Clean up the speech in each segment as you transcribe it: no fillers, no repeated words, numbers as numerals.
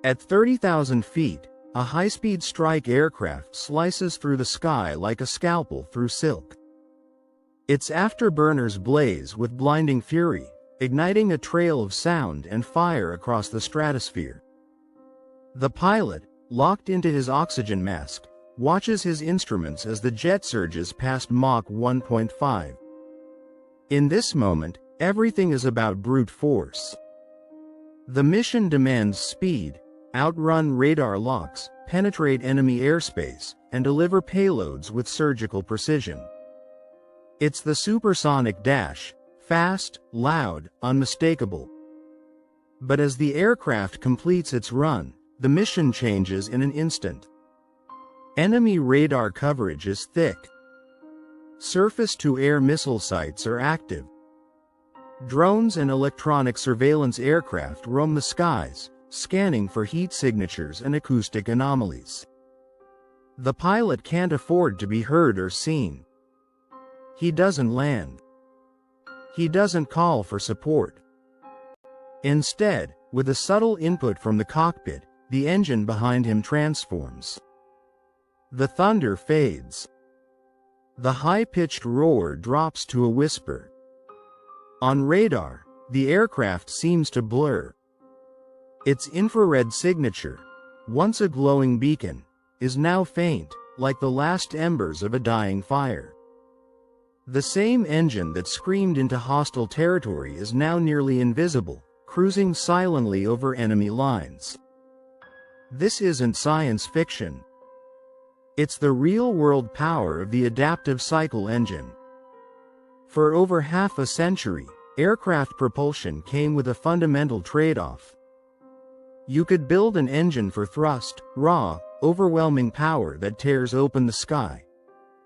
At 30,000 feet, a high-speed strike aircraft slices through the sky like a scalpel through silk. Its afterburners blaze with blinding fury, igniting a trail of sound and fire across the stratosphere. The pilot, locked into his oxygen mask, watches his instruments as the jet surges past Mach 1.5. In this moment, everything is about brute force. The mission demands speed, outrun radar locks, penetrate enemy airspace, and deliver payloads with surgical precision. It's the supersonic dash, fast, loud, unmistakable. But as the aircraft completes its run, the mission changes in an instant. Enemy radar coverage is thick. Surface-to-air missile sites are active. Drones and electronic surveillance aircraft roam the skies, scanning for heat signatures and acoustic anomalies. The pilot can't afford to be heard or seen. He doesn't land. He doesn't call for support. Instead, with a subtle input from the cockpit, the engine behind him transforms. The thunder fades. The high-pitched roar drops to a whisper. On radar, the aircraft seems to blur. Its infrared signature, once a glowing beacon, is now faint, like the last embers of a dying fire. The same engine that screamed into hostile territory is now nearly invisible, cruising silently over enemy lines. This isn't science fiction. It's the real-world power of the adaptive cycle engine. For over half a century, aircraft propulsion came with a fundamental trade-off. You could build an engine for thrust, raw, overwhelming power that tears open the sky.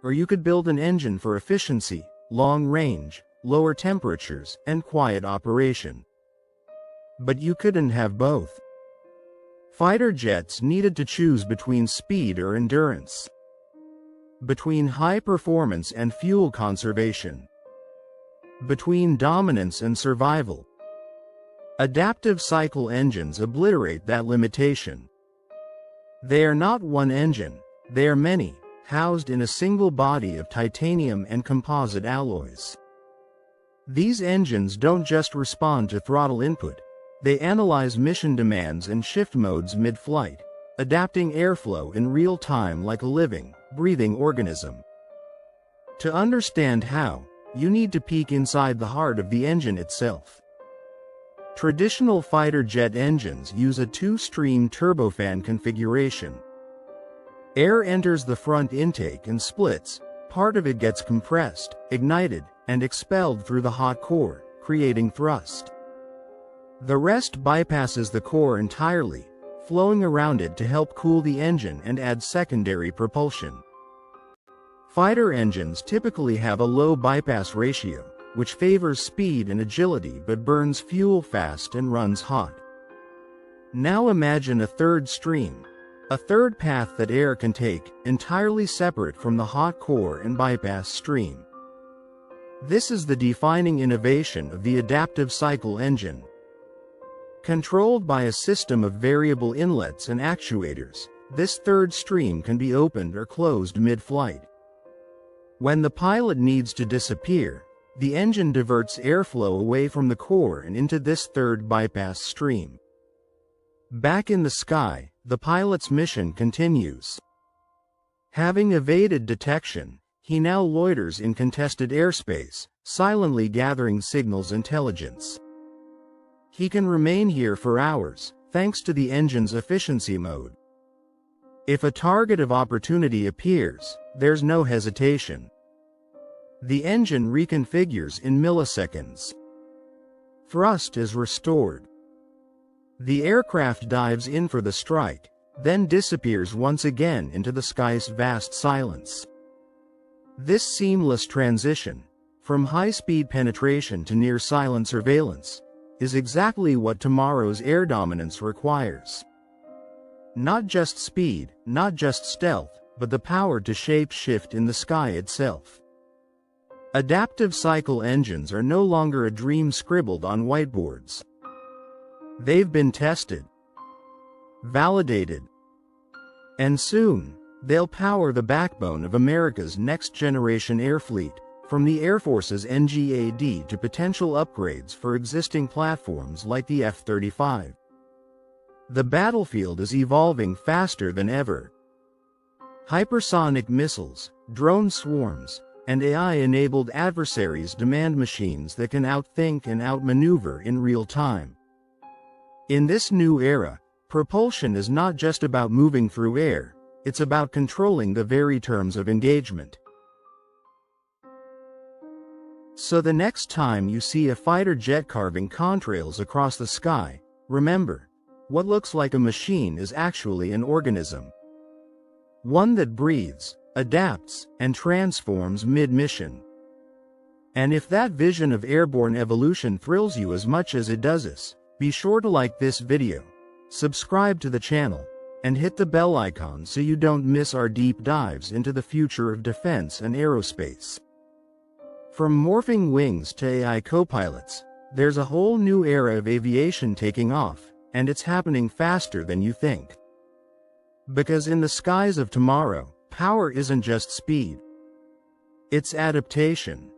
Or you could build an engine for efficiency, long range, lower temperatures, and quiet operation. But you couldn't have both. Fighter jets needed to choose between speed or endurance. Between high performance and fuel conservation. Between dominance and survival. Adaptive cycle engines obliterate that limitation. They are not one engine, they are many, housed in a single body of titanium and composite alloys. These engines don't just respond to throttle input, they analyze mission demands and shift modes mid-flight, adapting airflow in real time like a living, breathing organism. To understand how, you need to peek inside the heart of the engine itself. Traditional fighter jet engines use a two-stream turbofan configuration. Air enters the front intake and splits, part of it gets compressed, ignited, and expelled through the hot core, creating thrust. The rest bypasses the core entirely, flowing around it to help cool the engine and add secondary propulsion. Fighter engines typically have a low bypass ratio, which favors speed and agility but burns fuel fast and runs hot. Now imagine a third stream, a third path that air can take, entirely separate from the hot core and bypass stream. This is the defining innovation of the adaptive cycle engine. Controlled by a system of variable inlets and actuators, this third stream can be opened or closed mid-flight. When the pilot needs to disappear, the engine diverts airflow away from the core and into this third bypass stream. Back in the sky, the pilot's mission continues. Having evaded detection, he now loiters in contested airspace, silently gathering signals intelligence. He can remain here for hours, thanks to the engine's efficiency mode. If a target of opportunity appears, there's no hesitation. The engine reconfigures in milliseconds. Thrust is restored. The aircraft dives in for the strike, then disappears once again into the sky's vast silence. This seamless transition, from high-speed penetration to near-silent surveillance, is exactly what tomorrow's air dominance requires. Not just speed, not just stealth, but the power to shape-shift in the sky itself. Adaptive cycle engines are no longer a dream scribbled on whiteboards. They've been tested. validated. And soon, they'll power the backbone of America's next-generation air fleet, from the Air Force's NGAD to potential upgrades for existing platforms like the F-35. The battlefield is evolving faster than ever. Hypersonic missiles, drone swarms, and AI-enabled adversaries demand machines that can outthink and outmaneuver in real time. In this new era, propulsion is not just about moving through air, it's about controlling the very terms of engagement. So the next time you see a fighter jet carving contrails across the sky, remember, what looks like a machine is actually an organism. One that breathes, adapts, and transforms mid-mission. And if that vision of airborne evolution thrills you as much as it does us, be sure to like this video, subscribe to the channel, and hit the bell icon so you don't miss our deep dives into the future of defense and aerospace. From morphing wings to AI co-pilots, there's a whole new era of aviation taking off, and it's happening faster than you think. Because in the skies of tomorrow, power isn't just speed. It's adaptation.